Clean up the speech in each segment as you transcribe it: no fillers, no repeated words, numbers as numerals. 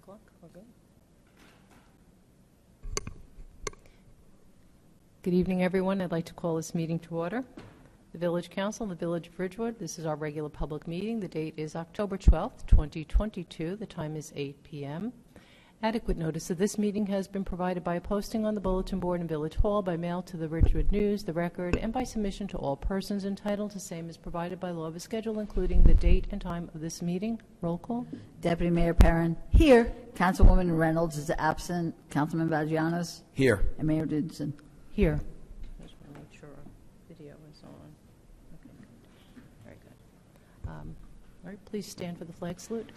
o'clock. We're good. Good evening, everyone. I'd like to call this meeting to order. The Village Council in the Village of Ridgewood. This is our regular public meeting. The date is October 12th, 2022. The time is 8 p.m. Adequate notice of this meeting has been provided by a posting on the bulletin board in Village Hall, by mail to the Ridgewood News, the Record, and by submission to all persons entitled to same as provided by law of a schedule, including the date and time of this meeting. Roll call. Deputy Mayor Perrin. Here. Councilwoman Reynolds is absent. Councilman Vagianos. Here. And Mayor Dudson. Here. I just want to make sure our video is on. Okay, good. Very good. All right, please stand for the flag salute.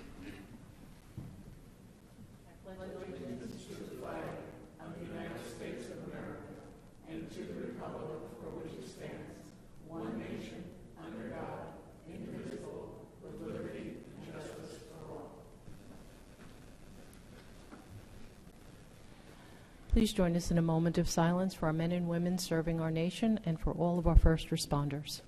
Please join us in a moment of silence for our men and women serving our nation and for all of our first responders.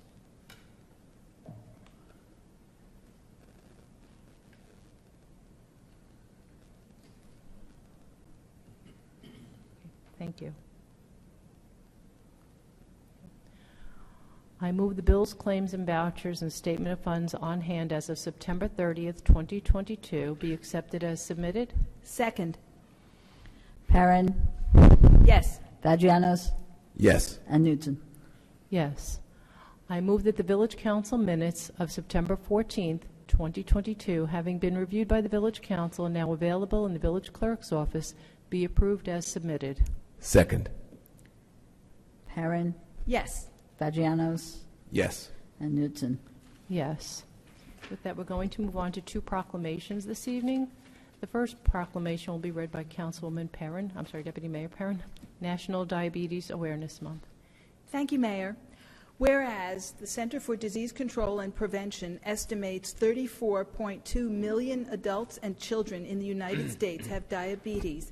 Thank you. I move the bills, claims, and vouchers and statement of funds on hand as of September 30th, 2022 be accepted as submitted. Second. Perrin. Yes. Vagianos. Yes. And Newton. Yes. I move that the Village Council minutes of September 14th, 2022, having been reviewed by the Village Council and now available in the Village Clerk's office, be approved as submitted. Second. Perrin. Yes. Vagianos. Yes. And Newton. Yes. With that, we're going to move on to two proclamations this evening. The first proclamation will be read by Councilwoman Perrin, Deputy Mayor Perrin, National Diabetes Awareness Month. Thank you, Mayor. Whereas the Center for Disease Control and Prevention estimates 34.2 million adults and children in the United States have diabetes,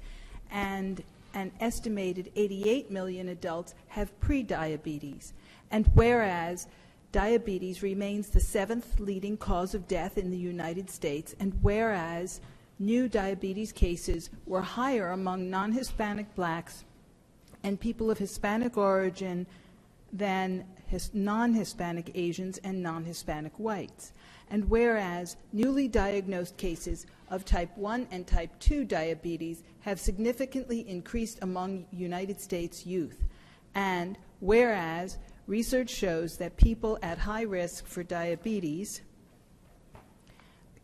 and an estimated 88 million adults have prediabetes. And whereas diabetes remains the 7th leading cause of death in the United States, and whereas new diabetes cases were higher among non-Hispanic blacks and people of Hispanic origin than non-Hispanic Asians and non-Hispanic whites. And whereas newly diagnosed cases of type 1 and type 2 diabetes have significantly increased among United States youth. And whereas research shows that people at high risk for diabetes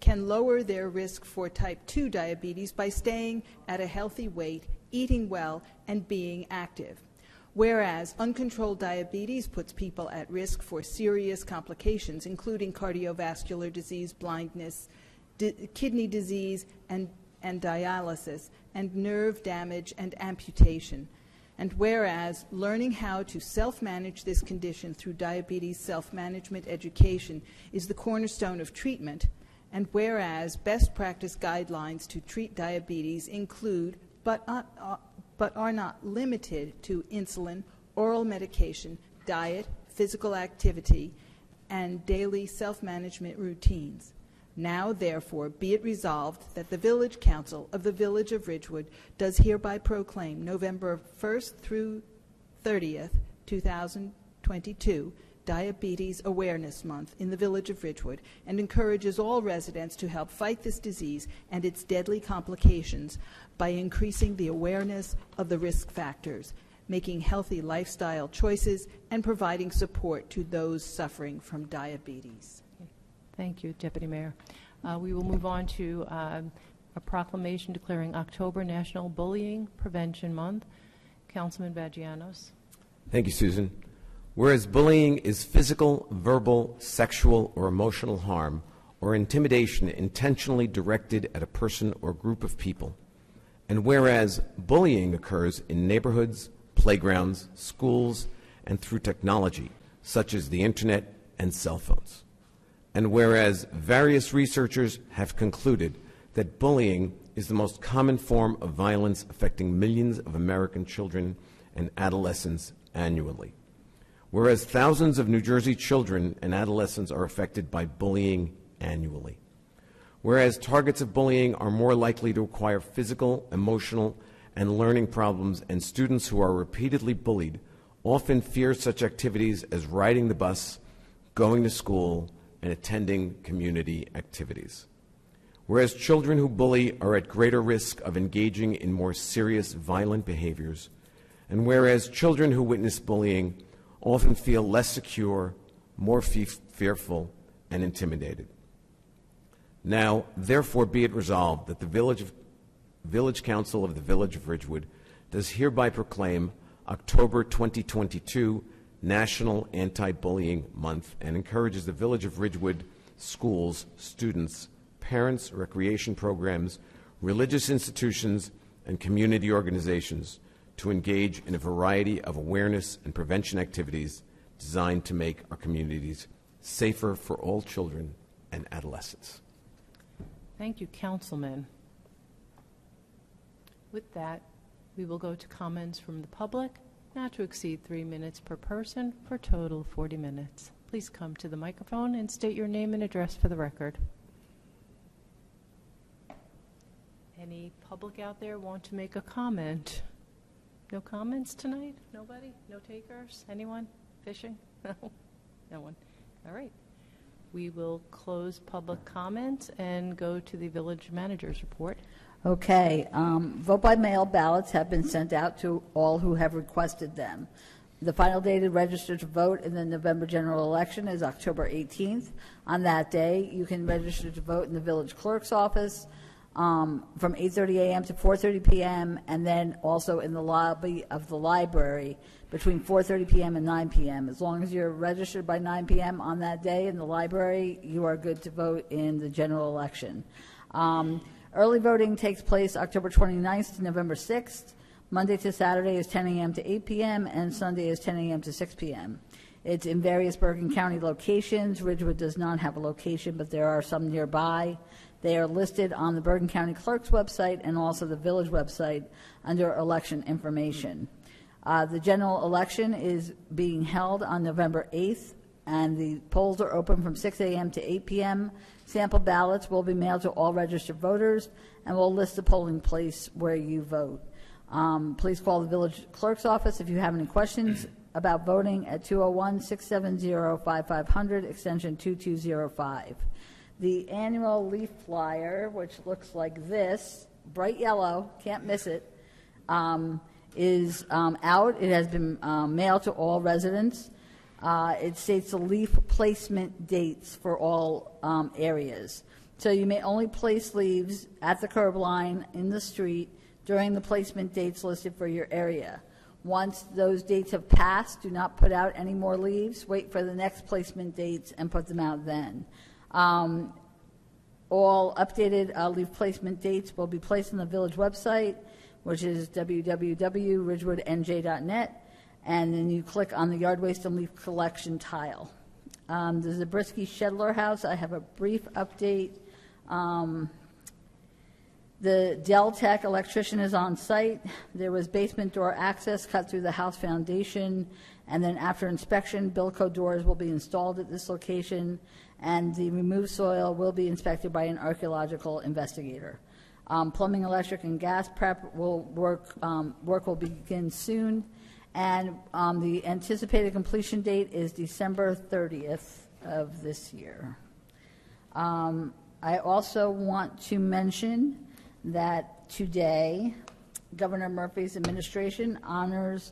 can lower their risk for type 2 diabetes by staying at a healthy weight, eating well, and being active. Whereas uncontrolled diabetes puts people at risk for serious complications, including cardiovascular disease, blindness, kidney disease, and dialysis, and nerve damage and amputation. And whereas learning how to self-manage this condition through diabetes self-management education is the cornerstone of treatment, and whereas best practice guidelines to treat diabetes include, but are not limited to, insulin, oral medication, diet, physical activity, and daily self-management routines. Now, therefore, be it resolved that the Village Council of the Village of Ridgewood does hereby proclaim November 1st through 30th, 2022, Diabetes Awareness Month in the Village of Ridgewood, and encourages all residents to help fight this disease and its deadly complications by increasing the awareness of the risk factors, making healthy lifestyle choices, and providing support to those suffering from diabetes. Thank you, Deputy Mayor. We will move on to a proclamation declaring October National Bullying Prevention Month. Councilman Vagianos. Thank you, Susan. Whereas bullying is physical, verbal, sexual, or emotional harm or intimidation intentionally directed at a person or group of people, and whereas bullying occurs in neighborhoods, playgrounds, schools, and through technology, such as the internet and cell phones, and whereas various researchers have concluded that bullying is the most common form of violence affecting millions of American children and adolescents annually. Whereas thousands of New Jersey children and adolescents are affected by bullying annually. Whereas targets of bullying are more likely to acquire physical, emotional, and learning problems, and students who are repeatedly bullied often fear such activities as riding the bus, going to school, and attending community activities. Whereas children who bully are at greater risk of engaging in more serious violent behaviors, and whereas children who witness bullying often feel less secure, more fearful, and intimidated. Now, therefore, be it resolved that the Village Council of the Village of Ridgewood does hereby proclaim October 2022 National Anti-Bullying Month and encourages the Village of Ridgewood schools, students, parents, recreation programs, religious institutions, and community organizations to engage in a variety of awareness and prevention activities designed to make our communities safer for all children and adolescents. Thank you, Councilman. With that, we will go to comments from the public, not to exceed 3 minutes per person, for a total of 40 minutes. Please come to the microphone and state your name and address for the record. Any public out there want to make a comment? No comments tonight? Nobody? No takers? Anyone? Fishing? No? No one? All right. We will close public comments and go to the village manager's report. Okay, vote by mail ballots have been sent out to all who have requested them. The final date to register to vote in the November general election is October 18th. On that day, you can register to vote in the village clerk's office from 8:30 a.m. to 4:30 p.m. and then also in the lobby of the library between 4:30 p.m. and 9 p.m. As long as you're registered by 9 p.m. on that day in the library, you are good to vote in the general election. Early voting takes place October 29th to November 6th. Monday to Saturday is 10 a.m. to 8 p.m. and Sunday is 10 a.m. to 6 p.m. It's in various Bergen County locations. Ridgewood does not have a location, but there are some nearby. They are listed on the Bergen County Clerk's website and also the village website under election information. The general election is being held on November 8th, and the polls are open from 6 a.m. to 8 p.m. Sample ballots will be mailed to all registered voters, and we'll list the polling place where you vote. Please call the village clerk's office if you have any questions about voting at 201-670-5500, extension 2205. The annual leaf flyer, which looks like this, bright yellow, can't miss it, is out. It has been mailed to all residents. It states the leaf placement dates for all areas. So you may only place leaves at the curb line in the street during the placement dates listed for your area. Once those dates have passed, do not put out any more leaves. Wait for the next placement dates and put them out then. All updated leaf placement dates will be placed on the village website, which is www.ridgewoodnj.net, and then you click on the yard waste and leaf collection tile. The Zabriskie Shedler House, I have a brief update. The Dell Tech electrician is on site. There was basement door access cut through the house foundation, and then after inspection, Bilco doors will be installed at this location, and the removed soil will be inspected by an archaeological investigator. Plumbing, electric, and gas prep will work will begin soon, and the anticipated completion date is December 30th of this year. I also want to mention that today, Governor Murphy's administration honors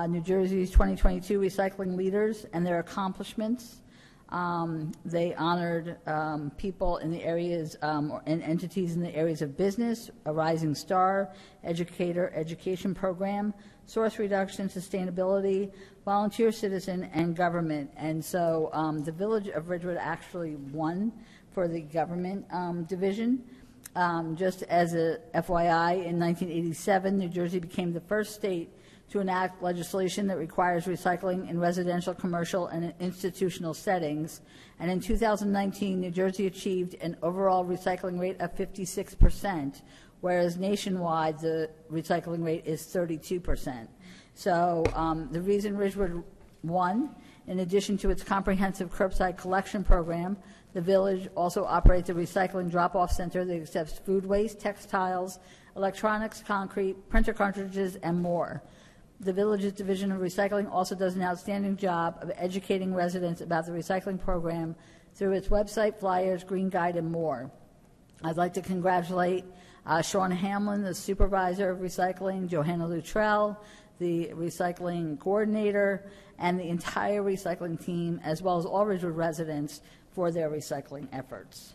New Jersey's 2022 recycling leaders and their accomplishments. They honored people in the areas and entities in the areas of business, a rising star, educator, education program, source reduction, sustainability, volunteer citizen, and government. And so the Village of Ridgewood actually won for the government division. Just as a FYI, in 1987, New Jersey became the first state to enact legislation that requires recycling in residential, commercial, and institutional settings. And in 2019, New Jersey achieved an overall recycling rate of 56%, whereas nationwide the recycling rate is 32%. So the reason Ridgewood won, in addition to its comprehensive curbside collection program, The village also operates a recycling drop-off center that accepts food waste, textiles, electronics, concrete, printer cartridges, and more. The village's Division of Recycling also does an outstanding job of educating residents about the recycling program through its website, flyers, green guide, and more. I'd like to congratulate Sean Hamlin, the supervisor of recycling, Johanna Luttrell, the recycling coordinator, and the entire recycling team, as well as all Ridgewood residents, for their recycling efforts.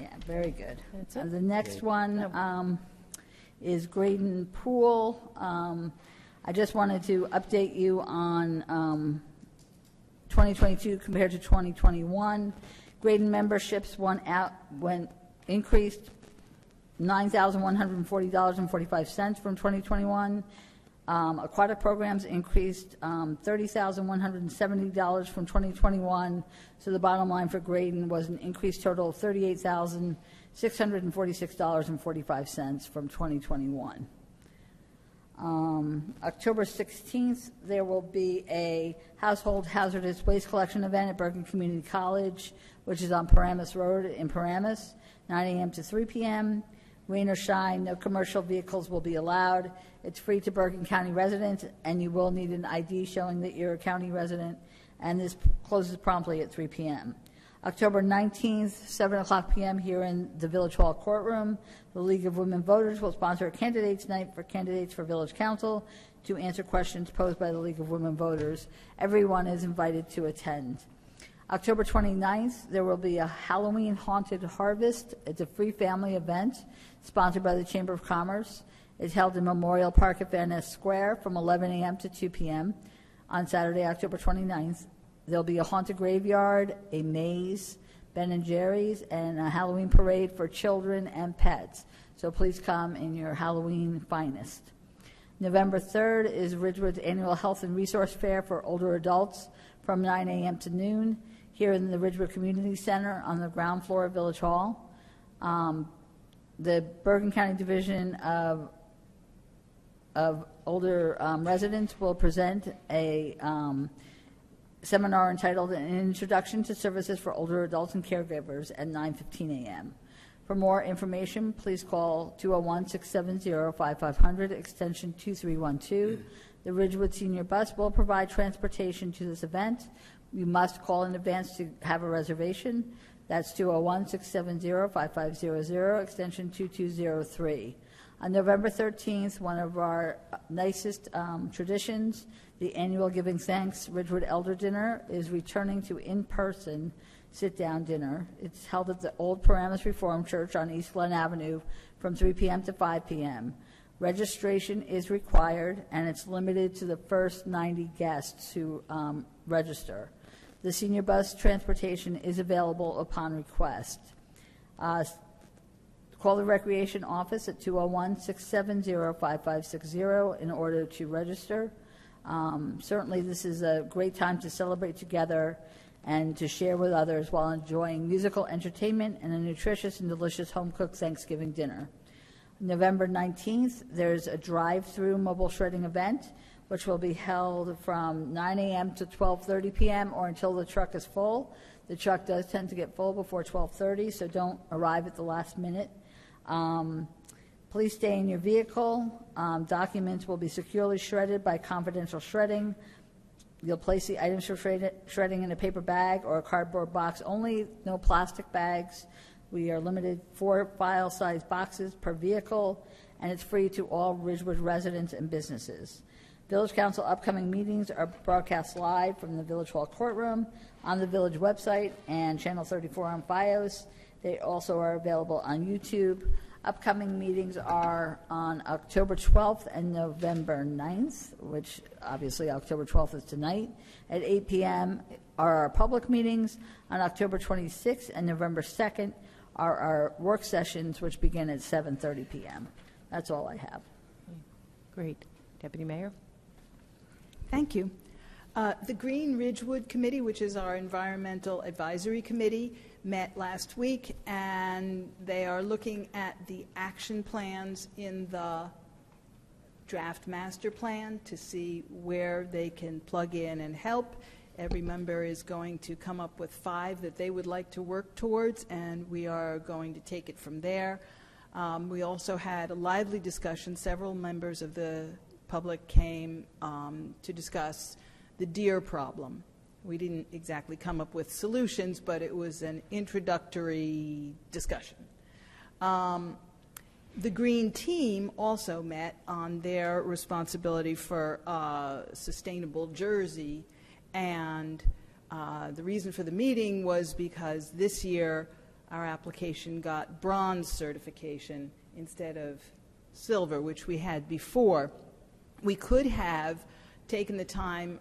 Yeah, very good. That's it. The next one is Graydon Pool. I just wanted to update you on 2022 compared to 2021. Graydon memberships increased $9,140.45 from 2021. Aquatic programs increased $30,170 from 2021. So the bottom line for Graydon was an increased total of $38,646.45 from 2021. October 16th, there will be a household hazardous waste collection event at Bergen Community College, which is on Paramus Road in Paramus, 9 a.m. to 3 p.m. Rain or shine, no commercial vehicles will be allowed. It's free to Bergen County residents, and you will need an ID showing that you're a county resident, and this closes promptly at 3 p.m. October 19th, 7 o'clock p.m. here in the Village Hall courtroom. The League of Women Voters will sponsor a candidates night for candidates for Village Council to answer questions posed by the League of Women Voters. Everyone is invited to attend. October 29th, there will be a Halloween Haunted Harvest. It's a free family event sponsored by the Chamber of Commerce. It's held in Memorial Park at Van Ness Square from 11 a.m. to 2 p.m. on Saturday, October 29th. There'll be a haunted graveyard, a maze, Ben & Jerry's, and a Halloween parade for children and pets. So please come in your Halloween finest. November 3rd is Ridgewood's annual Health and Resource Fair for older adults from 9 a.m. to noon here in the Ridgewood Community Center on the ground floor of Village Hall. The Bergen County Division of Older Residents will present a seminar entitled An Introduction to Services for Older Adults and Caregivers at 9:15 a.m. For more information, please call 201-670-5500, extension 2312. The Ridgewood Senior Bus will provide transportation to this event. You must call in advance to have a reservation. That's 201-670-5500, extension 2203. On November 13th, one of our nicest traditions, the annual Giving Thanks Ridgewood Elder Dinner, is returning to in-person sit-down dinner. It's held at the Old Paramus Reformed Church on East Glen Avenue from 3 p.m. to 5 p.m. Registration is required, and it's limited to the first 90 guests who register. The senior bus transportation is available upon request. Call the Recreation Office at 201-670-5560 in order to register. Certainly this is a great time to celebrate together and to share with others while enjoying musical entertainment and a nutritious and delicious home-cooked Thanksgiving dinner. November 19th, there's a drive-through mobile shredding event, which will be held from 9 a.m. to 12:30 p.m. or until the truck is full. The truck does tend to get full before 12:30, so don't arrive at the last minute. Please stay in your vehicle. Documents will be securely shredded by confidential shredding. You'll place the items for shredding in a paper bag or a cardboard box only, no plastic bags. We are limited 4 file-size boxes per vehicle, and it's free to all Ridgewood residents and businesses. Village Council upcoming meetings are broadcast live from the Village Hall courtroom on the Village website and Channel 34 on FiOS. They also are available on YouTube. Upcoming meetings are on October 12th and November 9th, which obviously October 12th is tonight. At 8 p.m. are our public meetings. On October 26th and November 2nd are our work sessions, which begin at 7:30 p.m. That's all I have. Great. Deputy Mayor? Thank you. The Green Ridgewood Committee, which is our environmental advisory committee, met last week, and they are looking at the action plans in the draft master plan to see where they can plug in and help. Every member is going to come up with 5 that they would like to work towards, and we are going to take it from there. We also had a lively discussion. Several members of the public came to discuss the deer problem. We didn't exactly come up with solutions, but it was an introductory discussion. The Green Team also met on their responsibility for sustainable Jersey, and the reason for the meeting was because this year our application got bronze certification instead of silver, which we had before. We could have taken the time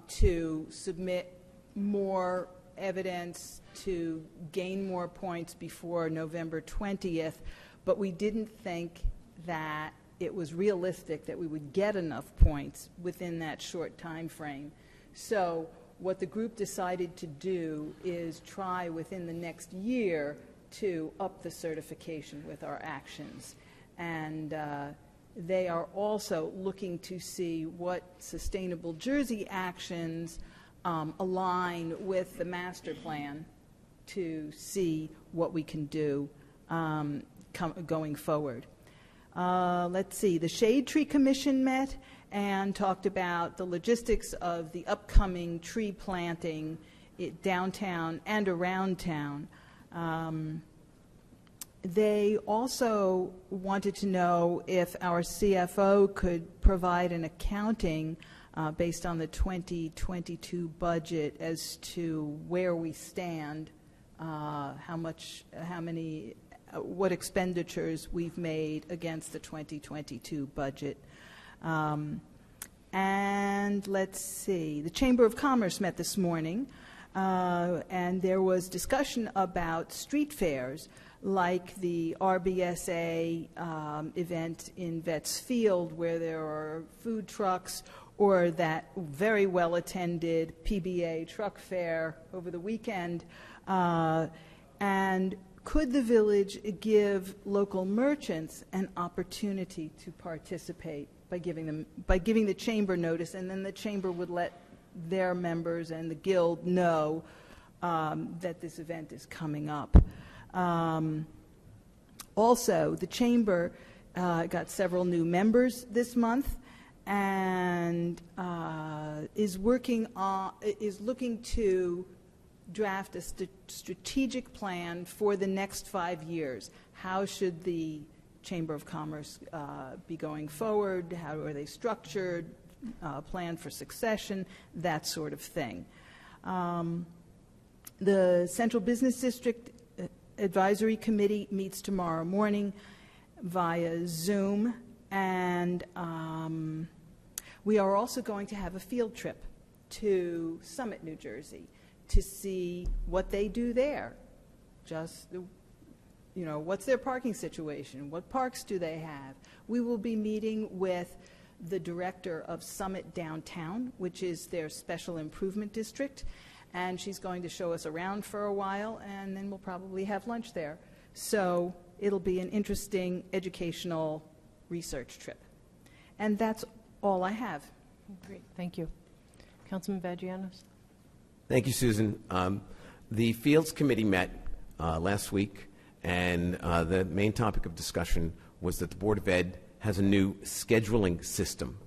to submit more evidence to gain more points before November 20th, but we didn't think that it was realistic that we would get enough points within that short time frame. So what the group decided to do is try within the next year to up the certification with our actions. And they are also looking to see what sustainable Jersey actions align with the master plan to see what we can do going forward. Let's see, the Shade Tree Commission met and talked about the logistics of the upcoming tree planting downtown and around town. They also wanted to know if our CFO could provide an accounting based on the 2022 budget as to where we stand, what expenditures we've made against the 2022 budget. And let's see, the Chamber of Commerce met this morning, and there was discussion about street fairs like the RBSA event in Vets Field, where there are food trucks, or that very well-attended PBA truck fair over the weekend. And could the village give local merchants an opportunity to participate by giving the chamber notice, and then the chamber would let their members and the guild know that this event is coming up. Also, the chamber got several new members this month, and is looking to draft a strategic plan for the next 5 years. How should the Chamber of Commerce be going forward? How are they structured? Plan for succession, that sort of thing. The Central Business District Advisory Committee meets tomorrow morning via Zoom, and we are also going to have a field trip to Summit, New Jersey, to see what they do there. Just, what's their parking situation? What parks do they have? We will be meeting with the director of Summit Downtown, which is their special improvement district, and she's going to show us around for a while, and then we'll probably have lunch there. So it'll be an interesting educational research trip. And that's all I have. Great, thank you. Councilman Vagianos? Thank you, Susan. The Fields Committee met last week, and the main topic of discussion was that the Board of Ed has a new scheduling system.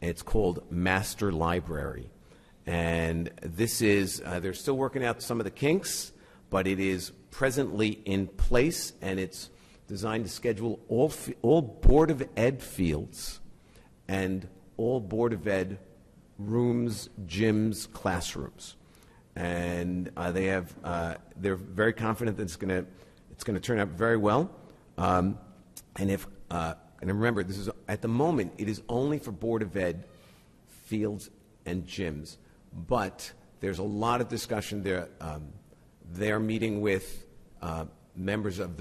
It's called Master Library. And this is, they're still working out some of the kinks, but it is presently in place, and it's designed to schedule all Board of Ed fields and all Board of Ed rooms, gyms, classrooms. And they're very confident that it's going to turn out very well. And remember, this is at the moment it is only for Board of Ed fields and gyms, but there's a lot of discussion there. They're meeting with other members of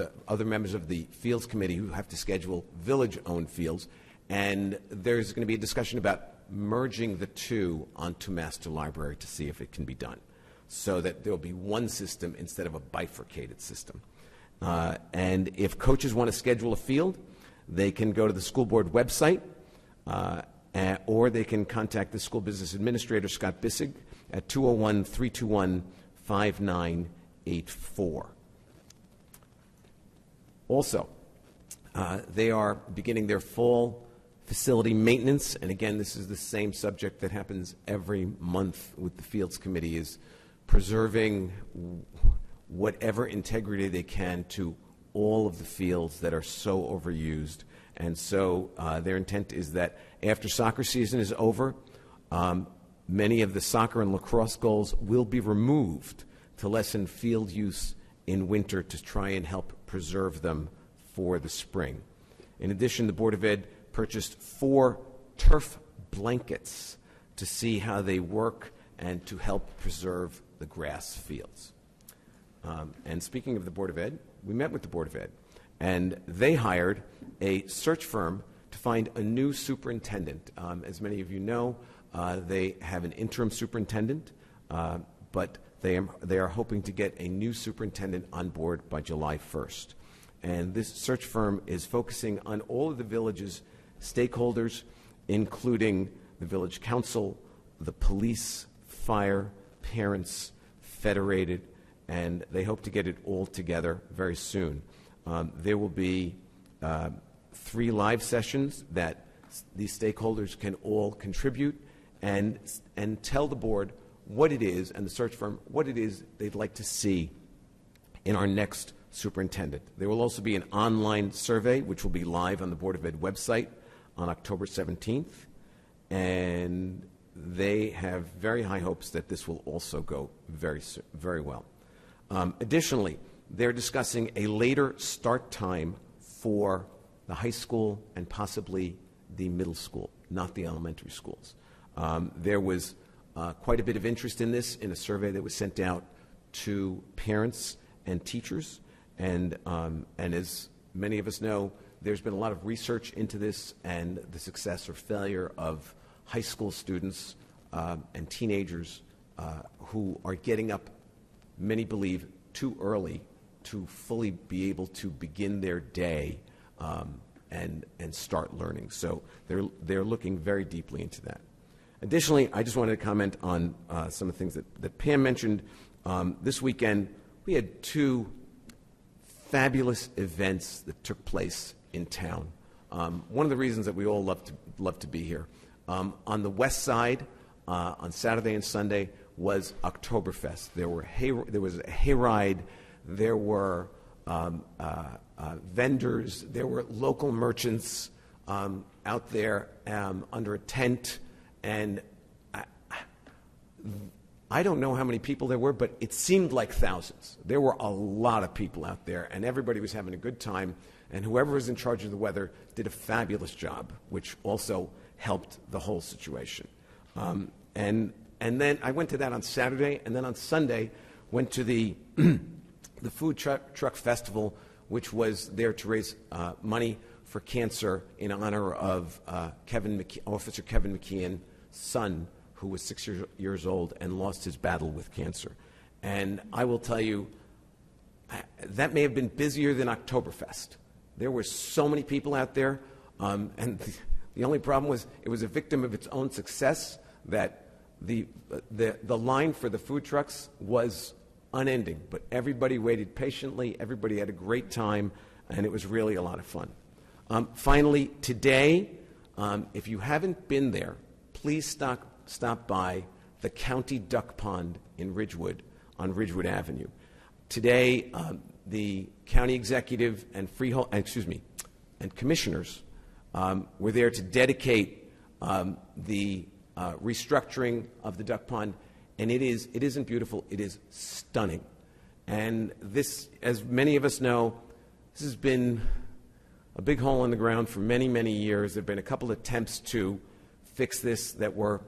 the Fields Committee who have to schedule village-owned fields, and there's going to be a discussion about merging the two onto Master Library to see if it can be done, so that there'll be one system instead of a bifurcated system. And if coaches want to schedule a field, they can go to the school board website or they can contact the school business administrator, Scott Bissig, at 201-321-5984. Also, they are beginning their fall facility maintenance, and again, this is the same subject that happens every month with the Fields Committee, is preserving whatever integrity they can to all of the fields that are so overused. And so their intent is that after soccer season is over, many of the soccer and lacrosse goals will be removed to lessen field use in winter to try and help preserve them for the spring. In addition, the Board of Ed purchased 4 turf blankets to see how they work and to help preserve the grass fields. And speaking of the Board of Ed, we met with the Board of Ed, and they hired a search firm to find a new superintendent. As many of you know, they have an interim superintendent, but they are hoping to get a new superintendent on board by July 1st. And this search firm is focusing on all of the village's stakeholders, including the village council, the police, fire, parents, federated, and they hope to get it all together very soon. There will be 3 live sessions that these stakeholders can all contribute and tell the board what it is, and the search firm, what it is they'd like to see in our next superintendent. There will also be an online survey, which will be live on the Board of Ed website on October 17th, and they have very high hopes that this will also go very well. Additionally, they're discussing a later start time for the high school and possibly the middle school, not the elementary schools. There was quite a bit of interest in this in a survey that was sent out to parents and teachers, and as many of us know, there's been a lot of research into this and the success or failure of high school students and teenagers who are getting up, many believe, too early to fully be able to begin their day and start learning. So they're looking very deeply into that. Additionally, I just wanted to comment on some of the things that Pam mentioned. This weekend, we had 2 fabulous events that took place in town. One of the reasons that we all love to be here. On the west side, on Saturday and Sunday, was Oktoberfest. There was a hayride. There were vendors. There were local merchants out there under a tent. And I don't know how many people there were, but it seemed like thousands. There were a lot of people out there, and everybody was having a good time. And whoever was in charge of the weather did a fabulous job, which also helped the whole situation. And then I went to that on Saturday, and then on Sunday went to the the food truck festival, which was there to raise money for cancer in honor of Officer Kevin McKeon's son, who was 6 years old and lost his battle with cancer. And I will tell you, that may have been busier than Oktoberfest. There were so many people out there, and the only problem was it was a victim of its own success, that the line for the food trucks was unending. But everybody waited patiently, everybody had a great time, and it was really a lot of fun. Finally, today, if you haven't been there, please stop by the County Duck Pond in Ridgewood on Ridgewood Avenue. Today, the county executive and and commissioners were there to dedicate the restructuring of the duck pond, and it isn't beautiful, it is stunning. And this, as many of us know, this has been a big hole in the ground for many, many years. There have been a couple of attempts to fix this that were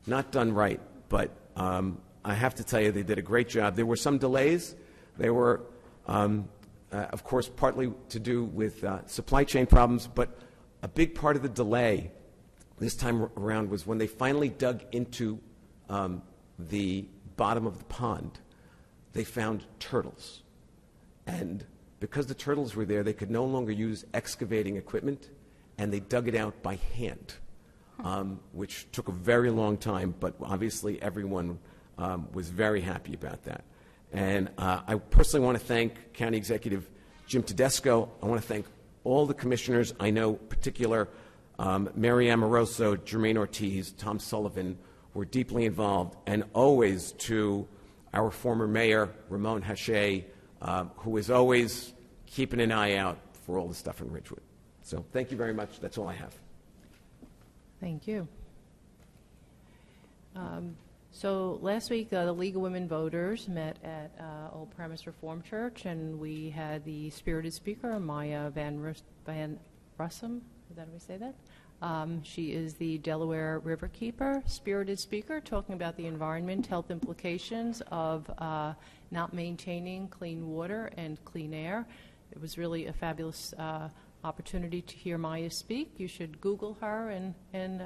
not done right, but I have to tell you, they did a great job. There were some delays. They were, of course, partly to do with supply chain problems, but a big part of the delay this time around was when they finally dug into the bottom of the pond, they found turtles. And because the turtles were there, they could no longer use excavating equipment, and they dug it out by hand. which took a very long time, but obviously everyone was very happy about that. And I personally want to thank County Executive Jim Tedesco. I want to thank all the commissioners. I know particular Mary Amoroso, Jermaine Ortiz, Tom Sullivan were deeply involved, and always to our former mayor, Ramon Hache, who is always keeping an eye out for all the stuff in Ridgewood. So thank you very much. That's all I have. Thank you. So last week, the League of Women Voters met at Old Premise Reformed Church, and we had the spirited speaker, Maya Van Russum. Is that how we say that? She is the Delaware Riverkeeper spirited speaker, talking about the environment, health implications of not maintaining clean water and clean air. It was really a fabulous opportunity to hear Maya speak. You should Google her and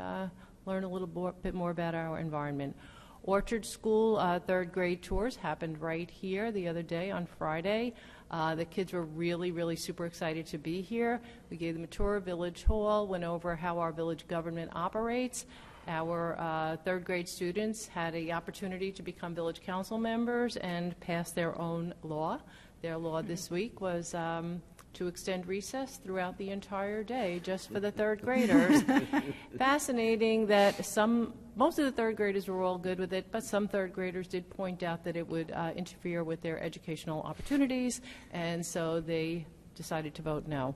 learn a little bit more about our environment. Orchard School third grade tours happened right here the other day on Friday. The kids were really, really super excited to be here. We gave them a tour of Village Hall, went over how our village government operates. Our third grade students had the opportunity to become village council members and pass their own law. Their law this week was to extend recess throughout the entire day just for the third graders. Fascinating that most of the third graders were all good with it, but some third graders did point out that it would interfere with their educational opportunities, and so they decided to vote no.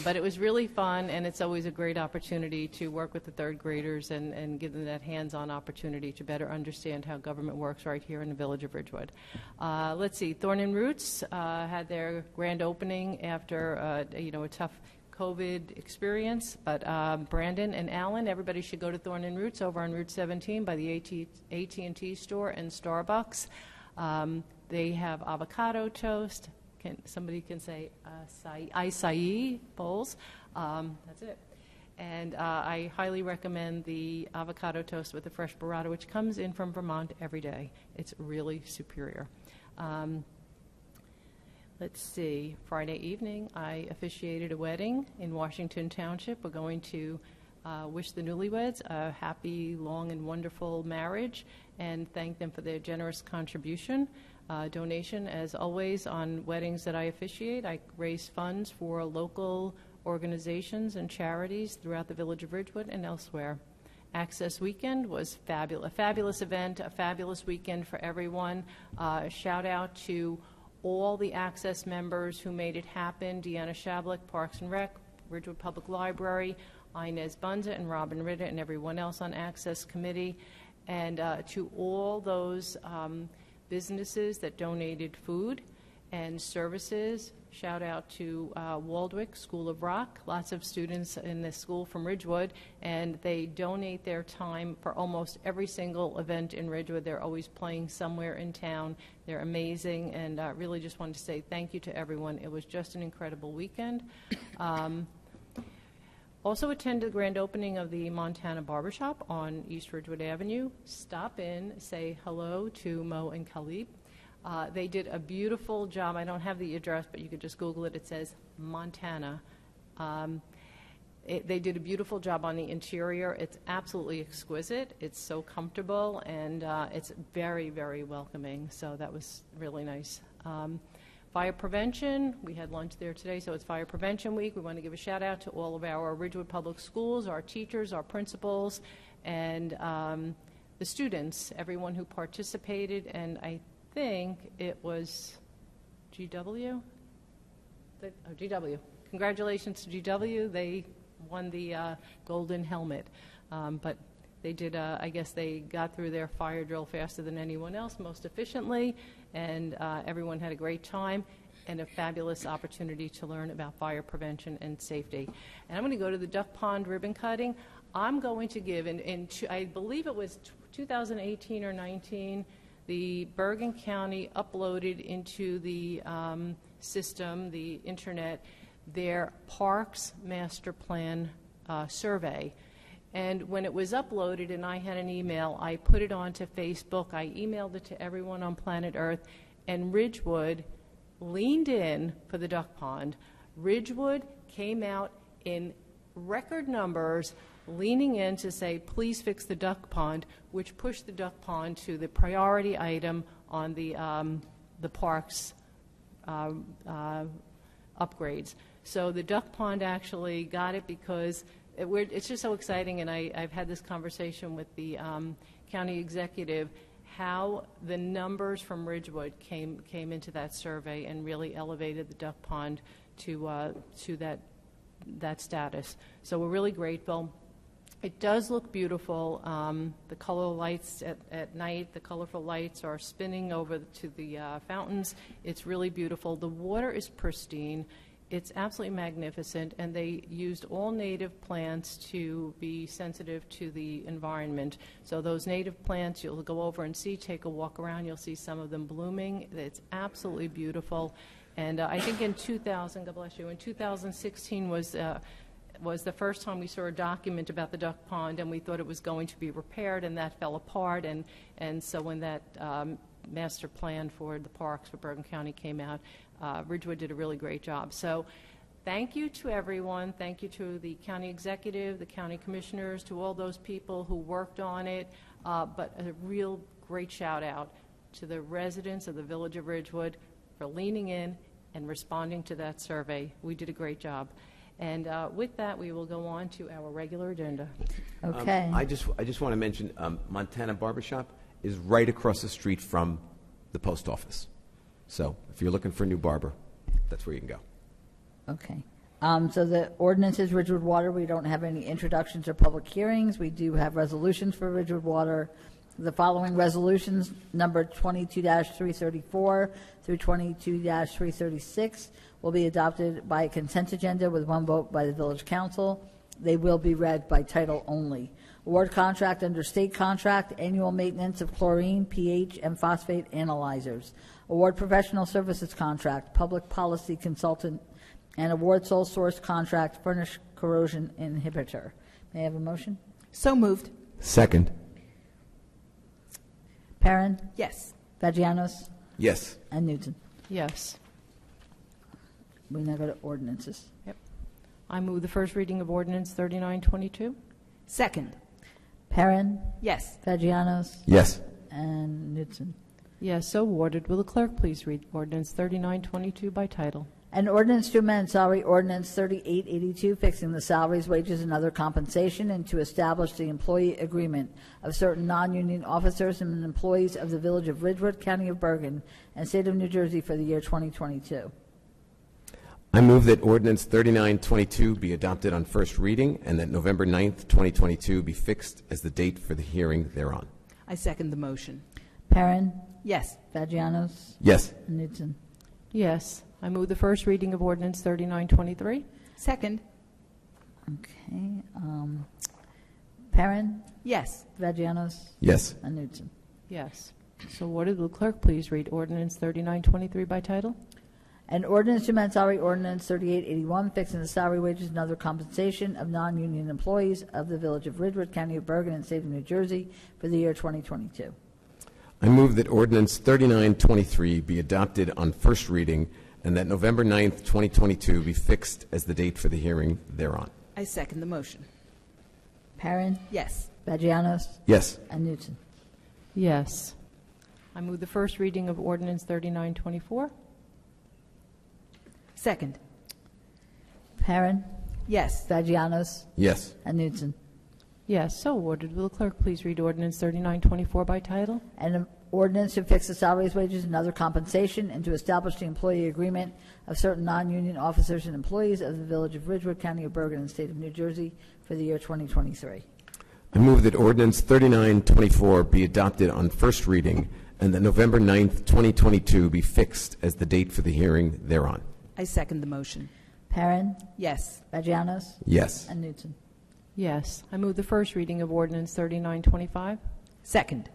But it was really fun, and it's always a great opportunity to work with the third graders and give them that hands-on opportunity to better understand how government works right here in the village of Ridgewood. Let's see, Thorn and Roots had their grand opening after a tough COVID experience, but Brandon and Alan, everybody should go to Thorn and Roots over on Route 17 by the AT&T store and Starbucks. They have avocado toast. Somebody can say acai bowls. That's it. And I highly recommend the avocado toast with the fresh burrata, which comes in from Vermont every day. It's really superior. Let's see. Friday evening, I officiated a wedding in Washington Township. We're going to wish the newlyweds a happy, long, and wonderful marriage and thank them for their generous contribution. Donation, as always, on weddings that I officiate. I raise funds for local organizations and charities throughout the village of Ridgewood and elsewhere. Access Weekend was a fabulous event, a fabulous weekend for everyone. Shout out to all the Access members who made it happen: Deanna Shablik, Parks and Rec, Ridgewood Public Library, Inez Bunza and Robin Ritter, and everyone else on Access Committee. And to all those businesses that donated food and services. Shout out to Waldwick School of Rock, lots of students in this school from Ridgewood, and they donate their time for almost every single event in Ridgewood. They're always playing somewhere in town. They're amazing, and really just wanted to say thank you to everyone. It was just an incredible weekend. Also attended the grand opening of the Montana Barbershop on East Ridgewood Avenue. Stop in, say hello to Mo and Khalib. They did a beautiful job. I don't have the address, but you could just Google it. It says Montana. They did a beautiful job on the interior. It's absolutely exquisite. It's so comfortable, and it's very, very welcoming. So that was really nice. Fire prevention, we had lunch there today, so it's Fire Prevention Week. We want to give a shout out to all of our Ridgewood Public Schools, our teachers, our principals, and the students, everyone who participated, and I think it was GW? GW. Congratulations to GW. They won the golden helmet. But they did, I guess they got through their fire drill faster than anyone else, most efficiently, and everyone had a great time and a fabulous opportunity to learn about fire prevention and safety. And I'm going to go to the duck pond ribbon cutting. I'm going to give, I believe it was 2018 or 19, the Bergen County uploaded into the system, the internet, their Parks Master Plan survey. And when it was uploaded and I had an email, I put it onto Facebook. I emailed it to everyone on planet Earth, and Ridgewood leaned in for the duck pond. Ridgewood came out in record numbers leaning in to say, please fix the duck pond, which pushed the duck pond to the priority item on the park's upgrades. So the duck pond actually got it because it's just so exciting, and I've had this conversation with the county executive, how the numbers from Ridgewood came into that survey and really elevated the duck pond to that status. So we're really grateful. It does look beautiful. The color lights at night, the colorful lights are spinning over to the fountains. It's really beautiful. The water is pristine. It's absolutely magnificent, and they used all native plants to be sensitive to the environment. So those native plants, you'll go over and see, take a walk around, you'll see some of them blooming. It's absolutely beautiful. And I think in 2000, God bless you, in 2016 was the first time we saw a document about the duck pond, and we thought it was going to be repaired, and that fell apart. And so when that master plan for the parks for Bergen County came out, Ridgewood did a really great job. So thank you to everyone. Thank you to the county executive, the county commissioners, to all those people who worked on it. But a real great shout out to the residents of the village of Ridgewood for leaning in and responding to that survey. We did a great job. And with that, we will go on to our regular agenda. Okay. I just want to mention Montana Barbershop is right across the street from the post office. So if you're looking for a new barber, that's where you can go. Okay. So the ordinance is Ridgewood Water. We don't have any introductions or public hearings. We do have resolutions for Ridgewood Water. The following resolutions, number 22-334 through 22-336, will be adopted by a consent agenda with one vote by the village council. They will be read by title only. Award contract under state contract, annual maintenance of chlorine, pH, and phosphate analyzers. Award professional services contract, public policy consultant, and award sole source contract, furnace corrosion inhibitor. May I have a motion? So moved. Second. Perrin, Yes. Vagianos, Yes. and Newton. Yes. We now go to ordinances. Yep. I move the first reading of ordinance 3922. Second. Perrin, Yes. Vagianos, Yes. and Newton. Yes, so ordered. Will the clerk please read ordinance 3922 by title? An ordinance to amend salary ordinance 3882, fixing the salaries, wages, and other compensation, and to establish the employee agreement of certain non-union officers and employees of the village of Ridgewood, county of Bergen, and state of New Jersey for the year 2022. I move that ordinance 3922 be adopted on first reading and that November 9th, 2022 be fixed as the date for the hearing thereon. I second the motion. Perrin, Yes. Vagianos, Yes. and Newton. Yes. I move the first reading of ordinance 3923. Second. Okay. Perrin, Yes. Vagianos, Yes. and Newton. Yes. So ordered. Will the clerk please read ordinance 3923 by title? An ordinance to amend salary ordinance 3881, fixing the salary, wages, and other compensation of non-union employees of the village of Ridgewood, county of Bergen, and state of New Jersey for the year 2022. I move that ordinance 3923 be adopted on first reading and that November 9th, 2022 be fixed as the date for the hearing thereon. I second the motion. Perrin, Yes. Vagianos, Yes. and Newton. Yes. I move the first reading of ordinance 3924. Second. Perrin, Yes. Vagianos, Yes. and Newton. Yes, so ordered. Will the clerk please read ordinance 3924 by title? An ordinance to fix the salaries, wages, and other compensation, and to establish the employee agreement of certain non-union officers and employees of the village of Ridgewood, county of Bergen, and state of New Jersey for the year 2023. I move that ordinance 3924 be adopted on first reading and that November 9th, 2022 be fixed as the date for the hearing thereon. I second the motion. Perrin, Yes. Vagianos, Yes. and Newton. Yes. I move the first reading of ordinance 3925. Second.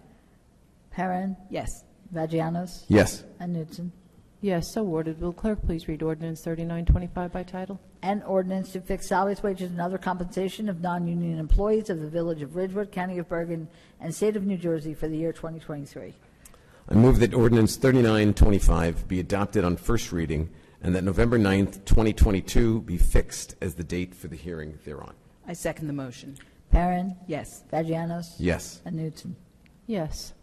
Perrin, Yes. Vagianos, Yes. and Newton. Yes, so ordered. Will the clerk please read ordinance 3925 by title? An ordinance to fix salaries, wages, and other compensation of non-union employees of the village of Ridgewood, county of Bergen, and state of New Jersey for the year 2023. I move that ordinance 3925 be adopted on first reading and that November 9th, 2022 be fixed as the date for the hearing thereon. I second the motion. Perrin, Yes. Vagianos, Yes. and Newton. Yes.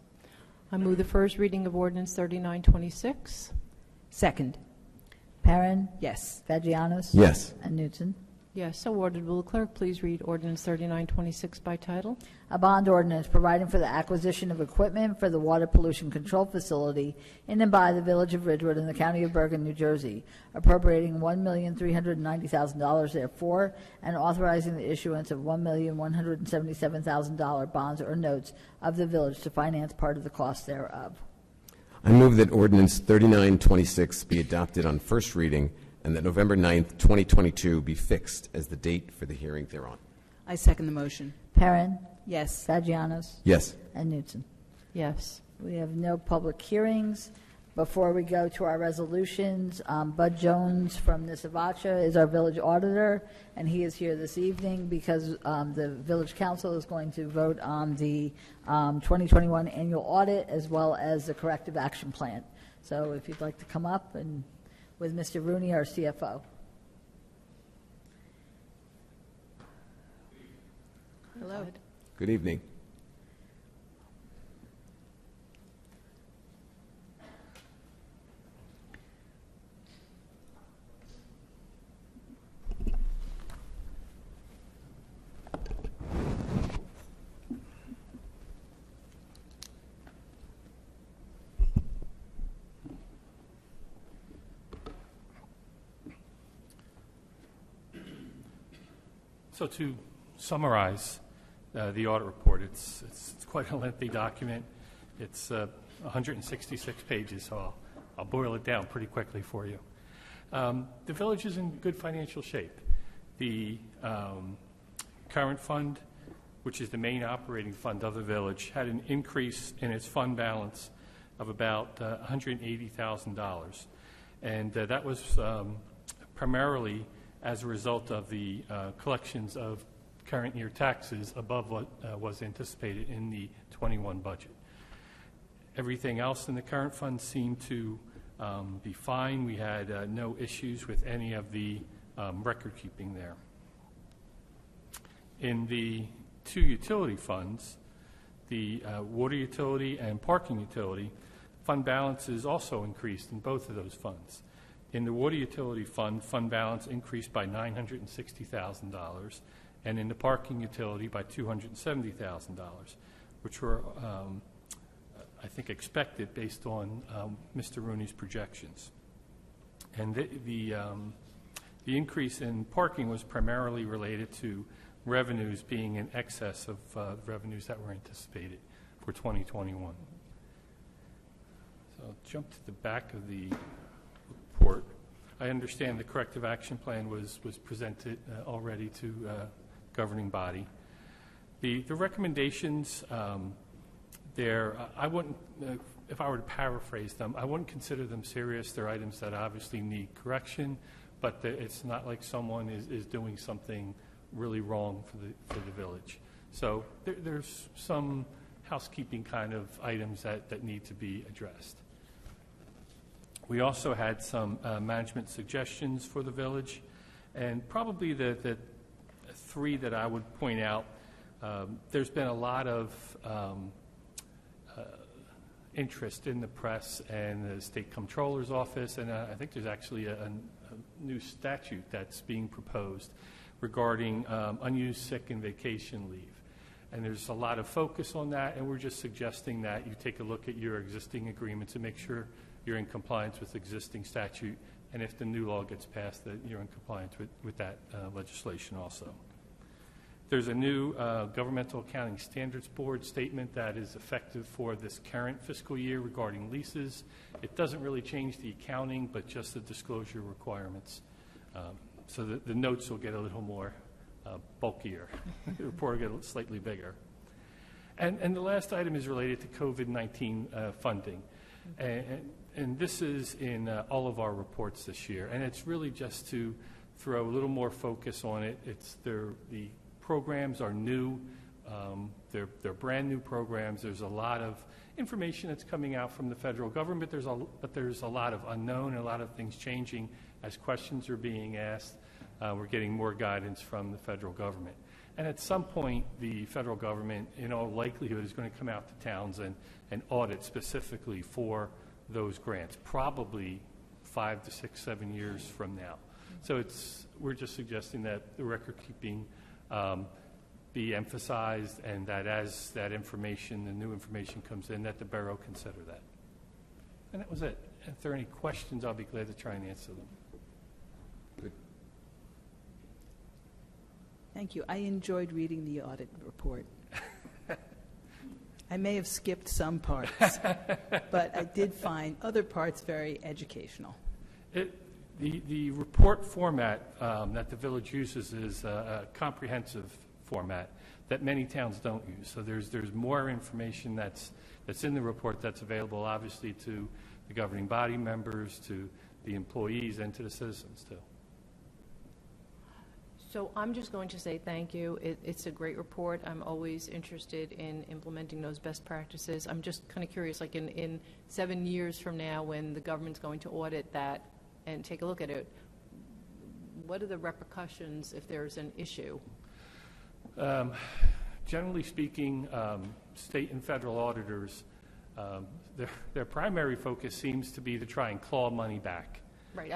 I move the first reading of ordinance 3926. Second. Perrin, Yes. Vagianos, Yes. and Newton. Yes, so ordered. Will the clerk please read ordinance 3926 by title? A bond ordinance providing for the acquisition of equipment for the water pollution control facility in and by the Village of Ridgewood in the County of Bergen, New Jersey, appropriating $1,390,000 therefore, and authorizing the issuance of $1,177,000 bonds or notes of the village to finance part of the cost thereof. I move that ordinance 3926 be adopted on first reading and that November 9th, 2022 be fixed as the date for the hearing thereon. I second the motion. Perrin, Yes. Vagianos, Yes. and Newton. Yes. We have no public hearings. Before we go to our resolutions, Bud Jones from Nisavacha is our village auditor, and he is here this evening because the village council is going to vote on the 2021 annual audit as well as the corrective action plan. So if you'd like to come up and with Mr. Rooney, our CFO. Hello. Good evening. So to summarize the audit report, it's quite a lengthy document. It's 166 pages, so I'll boil it down pretty quickly for you. The village is in good financial shape. The current fund, which is the main operating fund of the village, had an increase in its fund balance of about $180,000. And that was primarily as a result of the collections of current year taxes above what was anticipated in the 21 budget. Everything else in the current fund seemed to be fine. We had no issues with any of the record keeping there. In the two utility funds, the water utility and parking utility, fund balances also increased in both of those funds. In the water utility fund, fund balance increased by $960,000, and in the parking utility by $270,000, which were, I think, expected based on Mr. Rooney's projections. And the increase in parking was primarily related to revenues being in excess of revenues that were anticipated for 2021. So I'll jump to the back of the report. I understand the corrective action plan was presented already to governing body. The recommendations there, I wouldn't, if I were to paraphrase them, I wouldn't consider them serious. They're items that obviously need correction, but it's not like someone is doing something really wrong for the village. So there's some housekeeping kind of items that need to be addressed. We also had some management suggestions for the village, and probably the three that I would point out, there's been a lot of interest in the press and the state comptroller's office, and I think there's actually a new statute that's being proposed regarding unused sick and vacation leave. And there's a lot of focus on that, and we're just suggesting that you take a look at your existing agreements and make sure you're in compliance with existing statute, and if the new law gets passed, that you're in compliance with that legislation also. There's a new Governmental Accounting Standards Board statement that is effective for this current fiscal year regarding leases. It doesn't really change the accounting, but just the disclosure requirements. So the notes will get a little more bulkier. The report will get slightly bigger. And the last item is related to COVID-19 funding. And this is in all of our reports this year. And it's really just to throw a little more focus on it. The programs are new. They're brand new programs. There's a lot of information that's coming out from the federal government, but there's a lot of unknown and a lot of things changing as questions are being asked. We're getting more guidance from the federal government. And at some point, the federal government, in all likelihood, is going to come out to towns and audit specifically for those grants, probably 5 to 6, 7 years from now. So we're just suggesting that the record keeping be emphasized, and that as that information, the new information comes in, that the borough consider that. And that was it. If there are any questions, I'll be glad to try and answer them. Good. Thank you. I enjoyed reading the audit report. I may have skipped some parts, but I did find other parts very educational. The report format that the village uses is a comprehensive format that many towns don't use. So there's more information that's in the report that's available, obviously, to the governing body members, to the employees, and to the citizens, too. So I'm just going to say thank you. It's a great report. I'm always interested in implementing those best practices. I'm just kind of curious, like in 7 years from now, when the government's going to audit that and take a look at it, what are the repercussions if there's an issue? Generally speaking, state and federal auditors, their primary focus seems to be to try and claw money back. Right,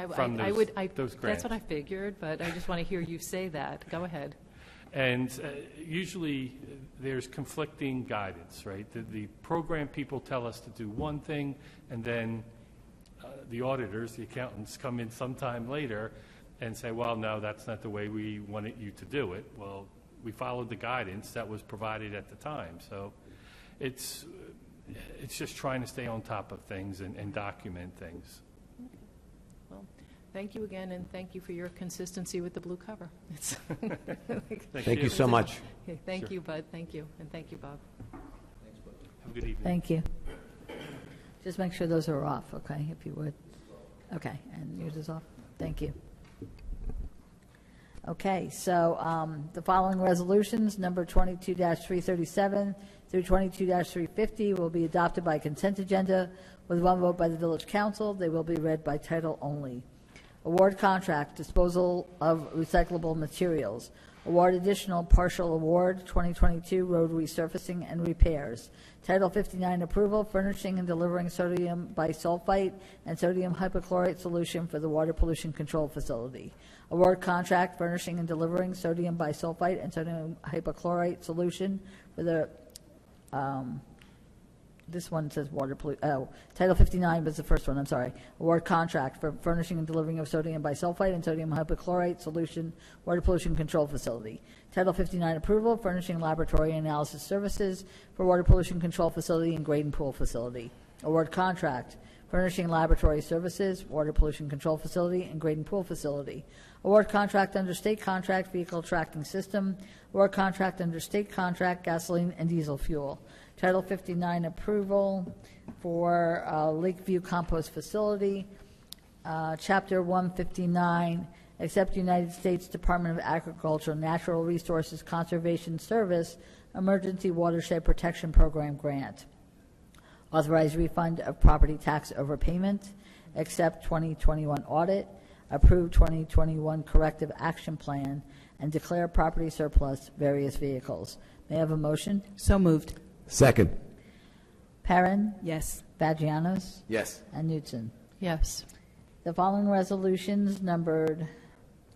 those grants. That's what I figured, but I just want to hear you say that. Go ahead. And usually there's conflicting guidance, right? The program people tell us to do one thing, and then the auditors, the accountants, come in sometime later and say, well, no, that's not the way we wanted you to do it. Well, we followed the guidance that was provided at the time. So it's just trying to stay on top of things and document things. Well, thank you again, and thank you for your consistency with the blue cover. Thank you so much. Okay, thank Sure. you, Bud. Thank you, and thank you, Bob. Have a good evening. Thank you. Just make sure those are off, okay, if you would. Okay, and yours is off? Thank you. Okay, so the following resolutions, number 22-337 through 22-350, will be adopted by consent agenda with one vote by the village council. They will be read by title only. Award contract, disposal of recyclable materials. Award additional partial award, 2022 road resurfacing and repairs. Title 59 approval, furnishing and delivering sodium bisulfite and sodium hypochlorite solution for the water pollution control facility. Award contract, furnishing and delivering sodium bisulfite and sodium hypochlorite solution for the, this one says water pollution, Title 59 was the first one, I'm sorry. Award contract for furnishing and delivering of sodium bisulfite and sodium hypochlorite solution, water pollution control facility. Title 59 approval, furnishing laboratory analysis services for water pollution control facility and grade and pool facility. Award contract, furnishing laboratory services, water pollution control facility, and grade and pool facility. Award contract under state contract, vehicle tracking system. Award contract under state contract, gasoline and diesel fuel. Title 59 approval for Lakeview Compost Facility. Chapter 159, accept United States Department of Agriculture Natural Resources Conservation Service Emergency Watershed Protection Program grant. Authorize refund of property tax overpayment. Accept 2021 audit. Approve 2021 corrective action plan. And declare property surplus various vehicles. May I have a motion? So moved. Second. Perrin, Yes. Vagianos, Yes. and Knutson. Yes. The following resolutions, numbered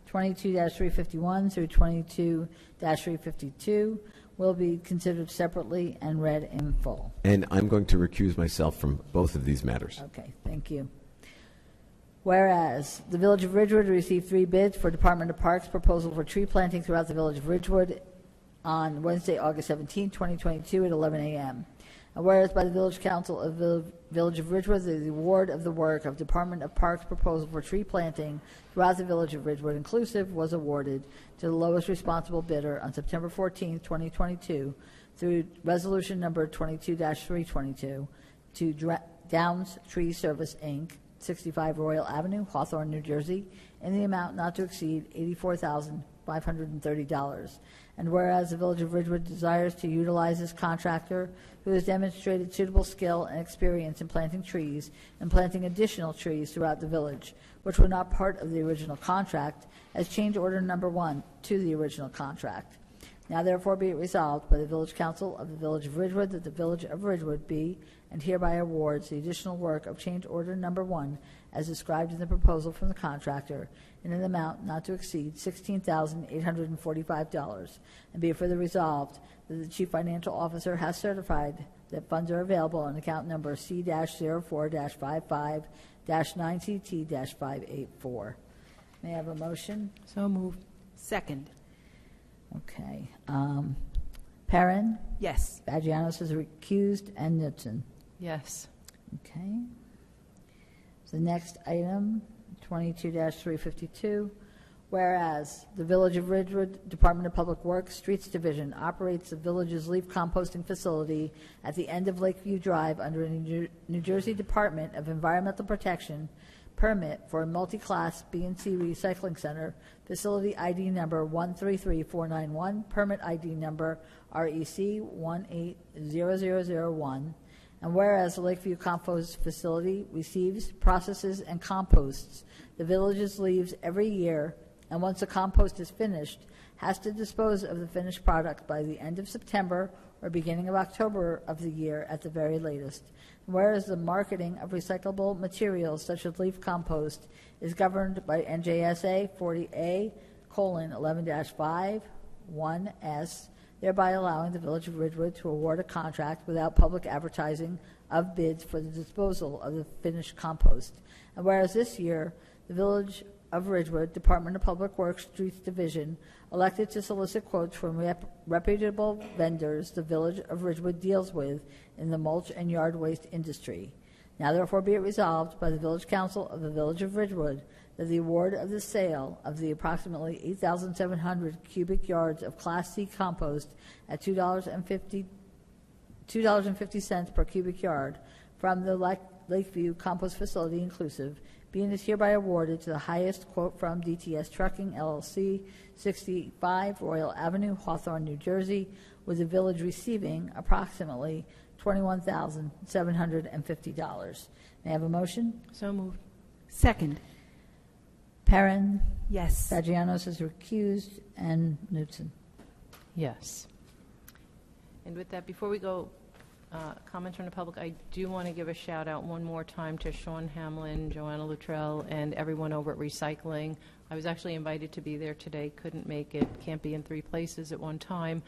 22-351 through 22-352, will be considered separately and read in full. And I'm going to recuse myself from both of these matters. Okay, thank you. Whereas the Village of Ridgewood received 3 bids for Department of Parks proposal for tree planting throughout the Village of Ridgewood on Wednesday, August 17, 2022 at 11 a.m. And whereas by the Village Council of the Village of Ridgewood, the award of the work of Department of Parks proposal for tree planting throughout the Village of Ridgewood inclusive was awarded to the lowest responsible bidder on September 14, 2022 through resolution number 22-322 to Downs Tree Service, Inc., 65 Royal Avenue, Hawthorne, New Jersey, in the amount not to exceed $84,530. And whereas the Village of Ridgewood desires to utilize this contractor who has demonstrated suitable skill and experience in planting trees and planting additional trees throughout the village, which were not part of the original contract, as change order number 1 to the original contract. Now therefore be it resolved by the Village Council of the Village of Ridgewood that the Village of Ridgewood be and hereby awards the additional work of change order number 1 as described in the proposal from the contractor in an amount not to exceed $16,845. And be it further resolved that the Chief Financial Officer has certified that funds are available on account number C-04-55-9CT-584. May I have a motion? So moved. Second. Okay. Perrin, Yes. Vagianos is recused, and Knutson. Yes. Okay. The next item, 22-352, whereas the Village of Ridgewood Department of Public Works Streets Division operates the village's leaf composting facility at the end of Lakeview Drive under a New Jersey Department of Environmental Protection permit for a multi-class B&C recycling center, facility ID number 133491, permit ID number REC 180001. And whereas the Lakeview Compost Facility receives, processes, and composts the village's leaves every year, and once the compost is finished, has to dispose of the finished product by the end of September or beginning of October of the year at the very latest. Whereas the marketing of recyclable materials such as leaf compost is governed by NJSA 40A:11-5, 1S, thereby allowing the Village of Ridgewood to award a contract without public advertising of bids for the disposal of the finished compost. And whereas this year, the Village of Ridgewood Department of Public Works Streets Division elected to solicit quotes from reputable vendors the Village of Ridgewood deals with in the mulch and yard waste industry. Now therefore be it resolved by the Village Council of the Village of Ridgewood that the award of the sale of the approximately 8,700 cubic yards of Class C compost at $2.50 per cubic yard from the Lakeview Compost Facility inclusive, being is hereby awarded to the highest quote from DTS Trucking, LLC, 65 Royal Avenue, Hawthorne, New Jersey, with the village receiving approximately $21,750. May I have a motion? So moved. Second. Perrin, Yes. Vagianos is recused, and Knutson. Yes. And with that, before we go, comments from the public, I do want to give a shout out one more time to Sean Hamlin, Joanna Luttrell, and everyone over at Recycling. I was actually invited to be there today, couldn't make it, can't be in 3 places at one time,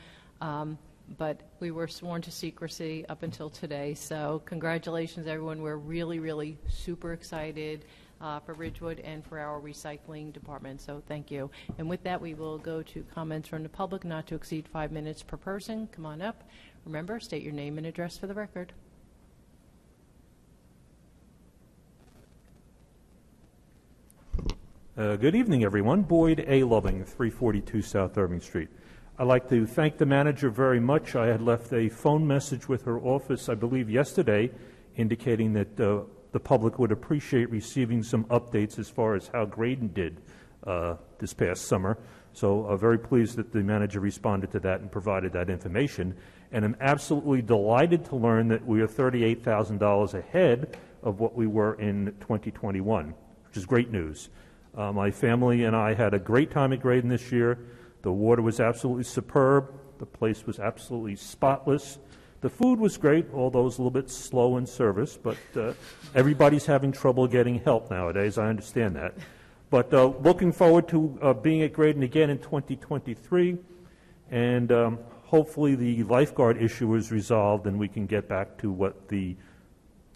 but we were sworn to secrecy up until today, so congratulations everyone. We're really, really super excited for Ridgewood and for our recycling department, so thank you. And with that, we will go to comments from the public, not to exceed 5 minutes per person. Come on up. Remember, state your name and address for the record. Good evening, everyone. Boyd A. Loving, 342 South Irving Street. I'd like to thank the manager very much. I had left a phone message with her office, I believe, yesterday, indicating that the public would appreciate receiving some updates as far as how Graydon did this past summer. So very pleased that the manager responded to that and provided that information. And I'm absolutely delighted to learn that we are $38,000 ahead of what we were in 2021, which is great news. My family and I had a great time at Graydon this year. The water was absolutely superb. The place was absolutely spotless. The food was great, although it was a little bit slow in service, but everybody's having trouble getting help nowadays. I understand that. But looking forward to being at Graydon again in 2023, and hopefully the lifeguard issue is resolved and we can get back to what the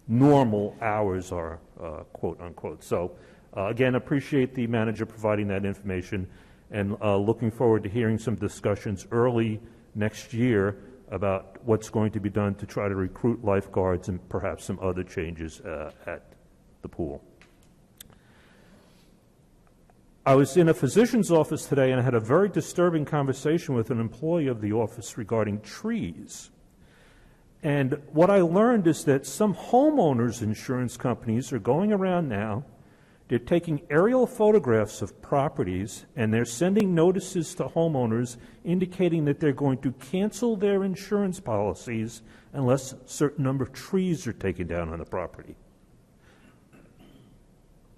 normal hours are, quote unquote. So again, appreciate the manager providing that information, and looking forward to hearing some discussions early next year about what's going to be done to try to recruit lifeguards and perhaps some other changes at the pool. I was in a physician's office today and I had a very disturbing conversation with an employee of the office regarding trees. And what I learned is that some homeowners insurance companies are going around now, they're taking aerial photographs of properties and they're sending notices to homeowners indicating that they're going to cancel their insurance policies unless a certain number of trees are taken down on the property.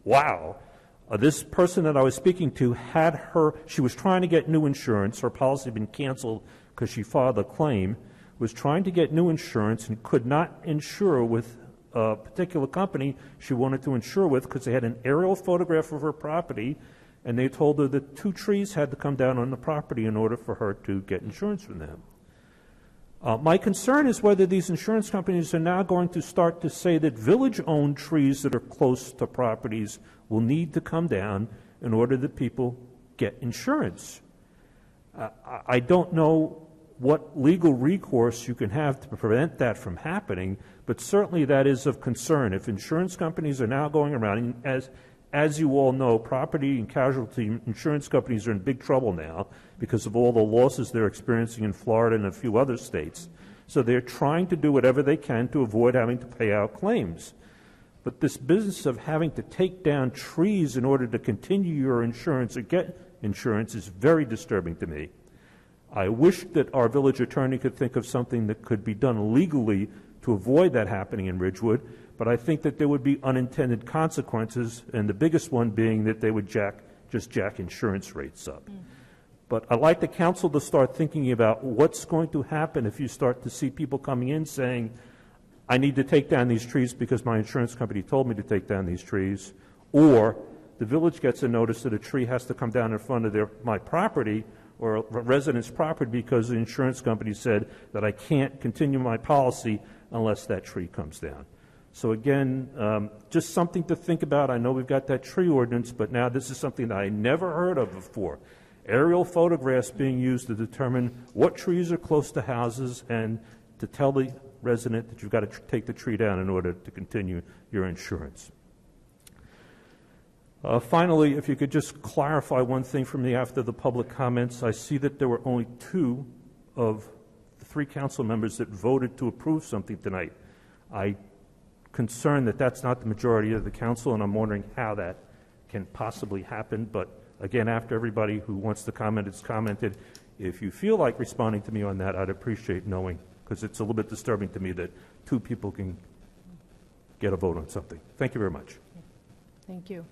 Wow. This person that I was speaking to she was trying to get new insurance. Her policy had been canceled because she filed a claim, was trying to get new insurance and could not insure with a particular company she wanted to insure with because they had an aerial photograph of her property, and they told her that 2 trees had to come down on the property in order for her to get insurance from them. My concern is whether these insurance companies are now going to start to say that village-owned trees that are close to properties will need to come down in order that people get insurance. I don't know what legal recourse you can have to prevent that from happening, but certainly that is of concern. If insurance companies are now going around, and as you all know, property and casualty insurance companies are in big trouble now because of all the losses they're experiencing in Florida and a few other states. So they're trying to do whatever they can to avoid having to pay out claims. But this business of having to take down trees in order to continue your insurance or get insurance is very disturbing to me. I wish that our village attorney could think of something that could be done legally to avoid that happening in Ridgewood, but I think that there would be unintended consequences, and the biggest one being that they would just jack insurance rates up. But I'd like the council to start thinking about what's going to happen if you start to see people coming in saying, I need to take down these trees because my insurance company told me to take down these trees, or the village gets a notice that a tree has to come down in front of my property or a resident's property because the insurance company said that I can't continue my policy unless that tree comes down. So again, just something to think about. I know we've got that tree ordinance, but now this is something that I never heard of before. Aerial photographs being used to determine what trees are close to houses and to tell the resident that you've got to take the tree down in order to continue your insurance. Finally, if you could just clarify one thing for me after the public comments. I see that there were only 2 of the 3 council members that voted to approve something tonight. I'm concerned that that's not the majority of the council, and I'm wondering how that can possibly happen. But again, after everybody who wants to comment has commented, if you feel like responding to me on that, I'd appreciate knowing, because it's a little bit disturbing to me that 2 people can get a vote on something. Thank you very much. Thank you.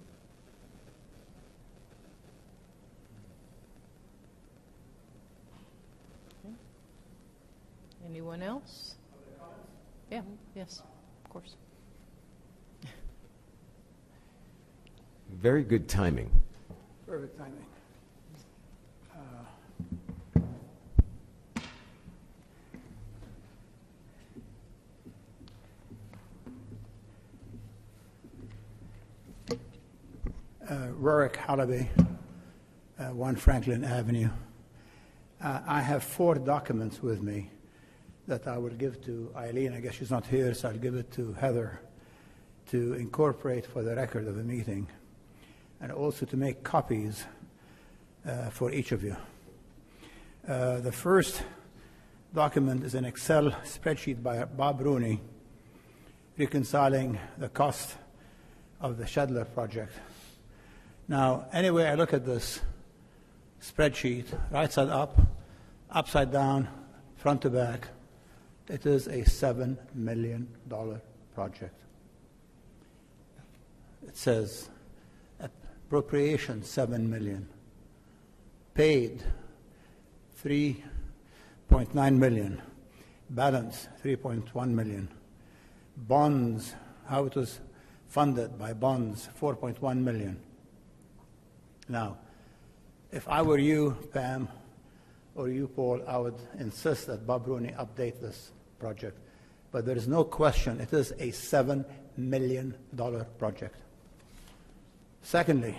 Anyone else? Yeah, yes, of course. Very good timing. Perfect timing. Rorick Hallaby, 1 Franklin Avenue. I have 4 documents with me that I will give to Eileen. I guess she's not here, so I'll give it to Heather to incorporate for the record of the meeting, and also to make copies for each of you. The first document is an Excel spreadsheet by Bob Rooney reconciling the cost of the Shedler project. Now, anyway I look at this spreadsheet, right side up, upside down, front to back, it is a $7 million project. It says appropriation $7 million, paid $3.9 million, balance $3.1 million, bonds, how it was funded by bonds, $4.1 million. Now, if I were you, Pam, or you, Paul, I would insist that Bob Rooney update this project. But there is no question it is a $7 million project. Secondly,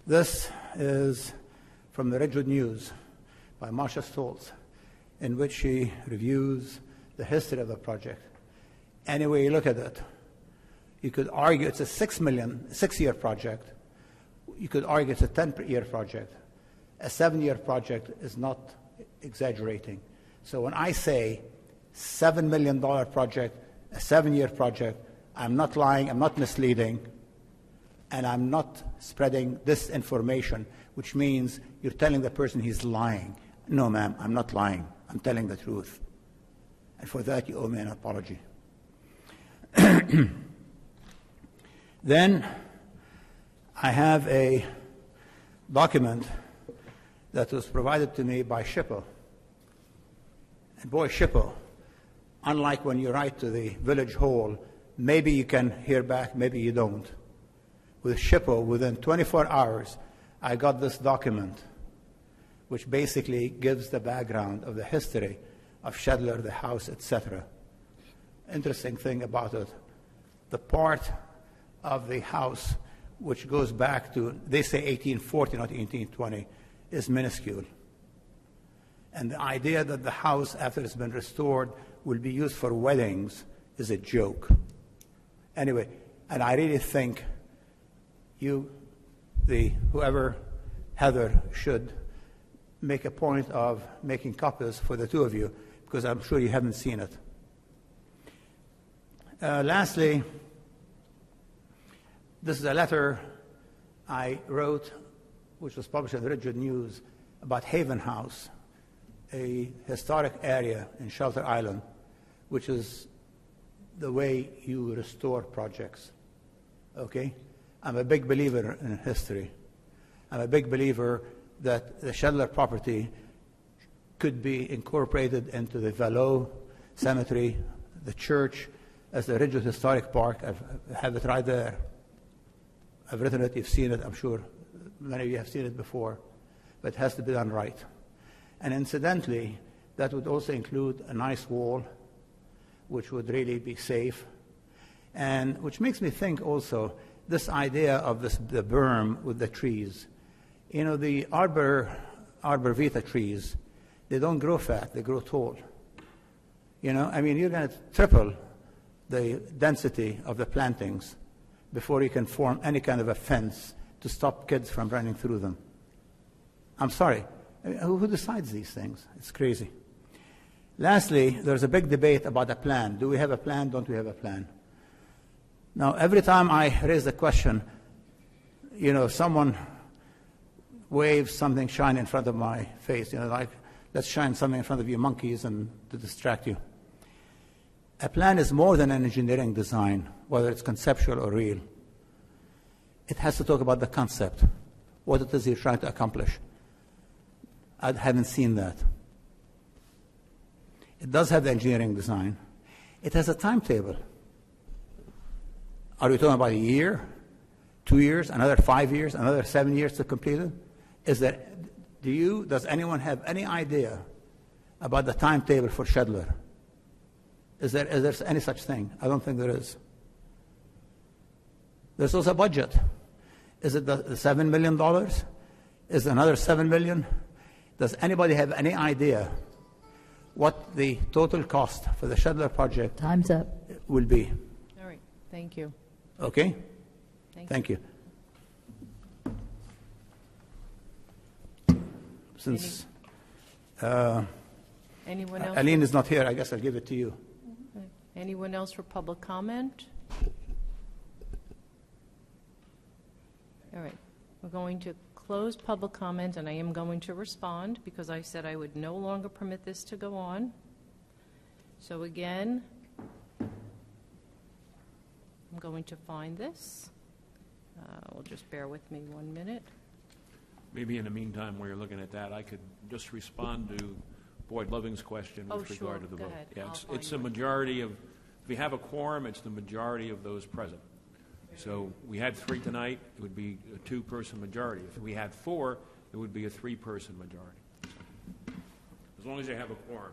this is from the Ridgewood News by Marsha Stoltz, in which she reviews the history of the project. Any way you look at it, you could argue it's a six-year project. You could argue it's a 10-year project. A 7-year project is not exaggerating. So when I say $7 million project, a 7-year project, I'm not lying, I'm not misleading, and I'm not spreading disinformation, which means you're telling the person he's lying. No, ma'am, I'm not lying. I'm telling the truth. And for that, you owe me an apology. Then I have a document that was provided to me by SHPO. And boy, SHPO, unlike when you write to the village hall, maybe you can hear back, maybe you don't. With SHPO, within 24 hours, I got this document, which basically gives the background of the history of Shedler, the house, etc. Interesting thing about it, the part of the house which goes back to, they say 1840, not 1820, is minuscule. And the idea that the house, after it's been restored, will be used for weddings is a joke. Anyway, and I really think whoever, Heather, should make a point of making copies for the two of you, because I'm sure you haven't seen it. Lastly, this is a letter I wrote, which was published in the Ridgewood News, about Haven House, a historic area in Shelter Island, which is the way you restore projects. Okay? I'm a big believer in history. I'm a big believer that the Shedler property could be incorporated into the Vallot Cemetery, the church, as the Ridgewood Historic Park. I have it right there. I've written it, you've seen it, I'm sure many of you have seen it before, but it has to be done right. And incidentally, that would also include a nice wall, which would really be safe, and which makes me think also this idea of the berm with the trees. You know, the arbor vitae trees, they don't grow fat, they grow tall. You know, I mean, you're going to triple the density of the plantings before you can form any kind of a fence to stop kids from running through them. I'm sorry. I mean, who decides these things? It's crazy. Lastly, there's a big debate about a plan. Do we have a plan? Don't we have a plan? Now, every time I raise the question, you know, someone waves something shiny in front of my face, you know, like, let's shine something in front of you monkeys and to distract you. A plan is more than an engineering design, whether it's conceptual or real. It has to talk about the concept, what it is you're trying to accomplish. I haven't seen that. It does have the engineering design. It has a timetable. Are we talking about a year, 2 years, another 5 years, another 7 years to complete it? Does anyone have any idea about the timetable for Shedler? Is there any such thing? I don't think there is. There's also a budget. Is it the $7 million? Is it another $7 million? Does anybody have any idea what the total cost for the Shedler project Time's up. will be? All right, thank you. Okay? Thank you. Since Anyone else? Aline is not here, I guess I'll give it to you. Anyone else for public comment? All right, we're going to close public comment, and I am going to respond because I said I would no longer permit this to go on. So again, I'm going to find this. Well, just bear with me 1 minute. Maybe in the meantime, while you're looking at that, I could just respond to Boyd Loving's question with regard to the vote. Ahead. Yeah, I'll it's find a majority of, if we have a quorum, it's the majority of those present. So we had 3 tonight, it would be a 2-person majority. If we had 4, it would be a 3-person majority. As long as you have a quorum.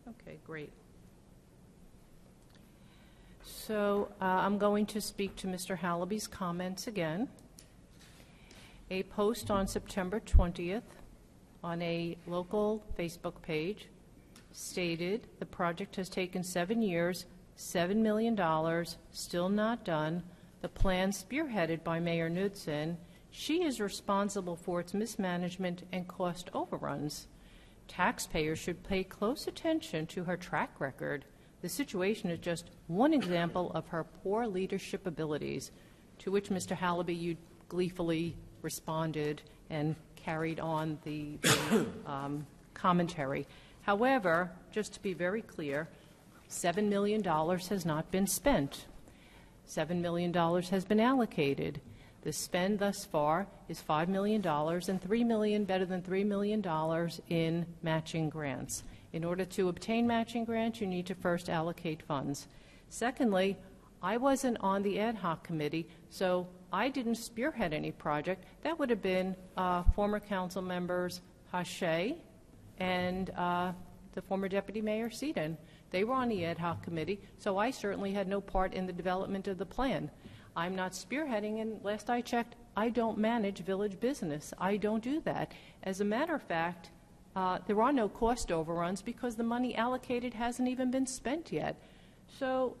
Okay, great. So I'm going to speak to Mr. Hallaby's comments again. A post on September 20th on a local Facebook page stated the project has taken 7 years, $7 million, still not done. The plan spearheaded by Mayor Knudsen. She is responsible for its mismanagement and cost overruns. Taxpayers should pay close attention to her track record. The situation is just one example of her poor leadership abilities, to which Mr. Hallaby, you gleefully responded and carried on the commentary. However, just to be very clear, $7 million has not been spent. $7 million has been allocated. The spend thus far is $5 million and $3 million, better than $3 million in matching grants. In order to obtain matching grants, you need to first allocate funds. Secondly, I wasn't on the ad hoc committee, so I didn't spearhead any project. That would have been former council members Hache and the former deputy mayor Seaton. They were on the ad hoc committee, so I certainly had no part in the development of the plan. I'm not spearheading, and last I checked, I don't manage village business. I don't do that. As a matter of fact, there are no cost overruns because the money allocated hasn't even been spent yet. So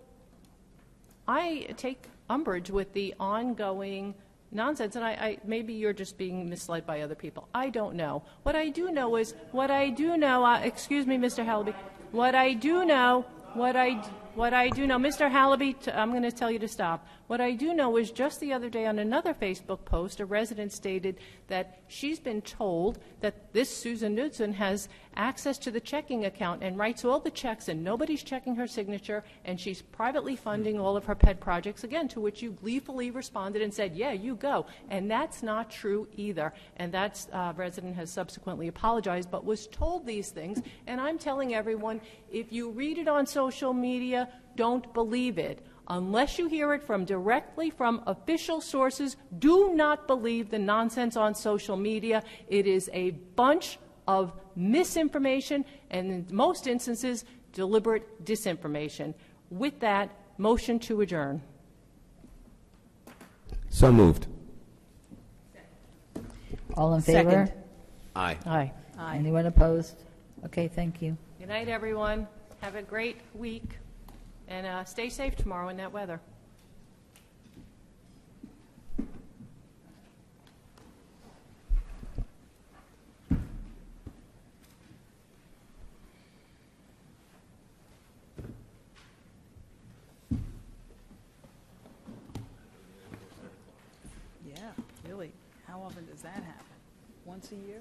I take umbrage with the ongoing nonsense, and I maybe you're just being misled by other people. I don't know. What I do know is, excuse me, Mr. Hallaby, what I do know, Mr. Hallaby, I'm going to tell you to stop. What I do know is just the other day on another Facebook post, a resident stated that she's been told that this Susan Knudsen has access to the checking account and writes all the checks and nobody's checking her signature and she's privately funding all of her pet projects, again, to which you gleefully responded and said, yeah, you go. And that's not true either. And that resident has subsequently apologized but was told these things. And I'm telling everyone, if you read it on social media, don't believe it. Unless you hear it directly from official sources, do not believe the nonsense on social media. It is a bunch of misinformation and, in most instances, deliberate disinformation. With that, motion to adjourn. So moved. All in favor? Second. Aye. Aye. Aye. Anyone opposed? Okay, thank you. Good night, everyone. Have a great week. And stay safe tomorrow in that weather. Yeah, really. How often does that happen? Once a year?